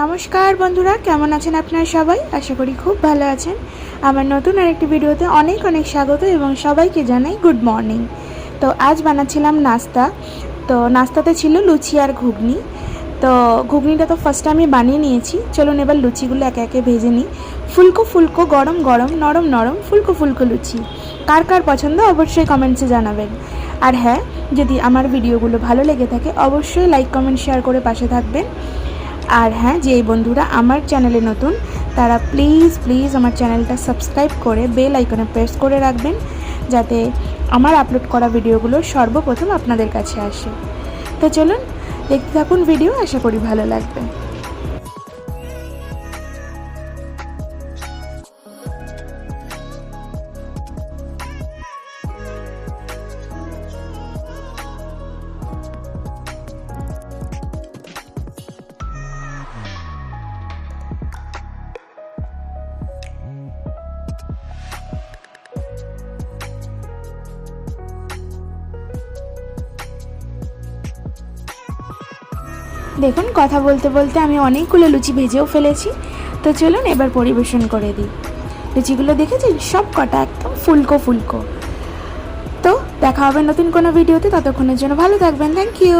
নমস্কার বন্ধুরা, কেমন আছেন আপনারা সবাই? আশা করি খুব ভালো আছেন। আমার নতুন আরেকটি ভিডিওতে অনেক অনেক স্বাগত এবং সবাইকে জানাই গুড মর্নিং। তো আজ বানাচ্ছিলাম নাস্তা। তো নাস্তাতে ছিল লুচি আর ঘুগনি। তো ঘুগনিটা তো ফার্স্টে আমি বানিয়ে নিয়েছি। চলুন এবার লুচিগুলো একে একে ভেজে নিই। ফুলকো ফুলকো গরম গরম নরম নরম ফুলকো ফুলকো লুচি কার কার পছন্দ অবশ্যই কমেন্টসে জানাবেন। আর হ্যাঁ, যদি আমার ভিডিওগুলো ভালো লেগে থাকে অবশ্যই লাইক কমেন্ট শেয়ার করে পাশে থাকবেন। আর হ্যাঁ, যে বন্ধুরা আমার চ্যানেলে নতুন তারা প্লিজ আমার চ্যানেলটা সাবস্ক্রাইব করে বেল আইকনে প্রেস করে রাখবেন, যাতে আমার আপলোড করা ভিডিওগুলো সর্বপ্রথম আপনাদের কাছে আসে। তো চলুন দেখতে থাকুন ভিডিও, আশা করি ভালো লাগবে। দেখুন, কথা বলতে বলতে আমি অনেকগুলো লুচি ভেজেও ফেলেছি। তো চলুন এবার পরিবেশন করে দিই। লুচিগুলো দেখেছেন, সব কটা একদম ফুলকো ফুলকো। তো দেখা হবে নতুন কোনো ভিডিওতে, ততক্ষণের জন্য ভালো থাকবেন। Thank you.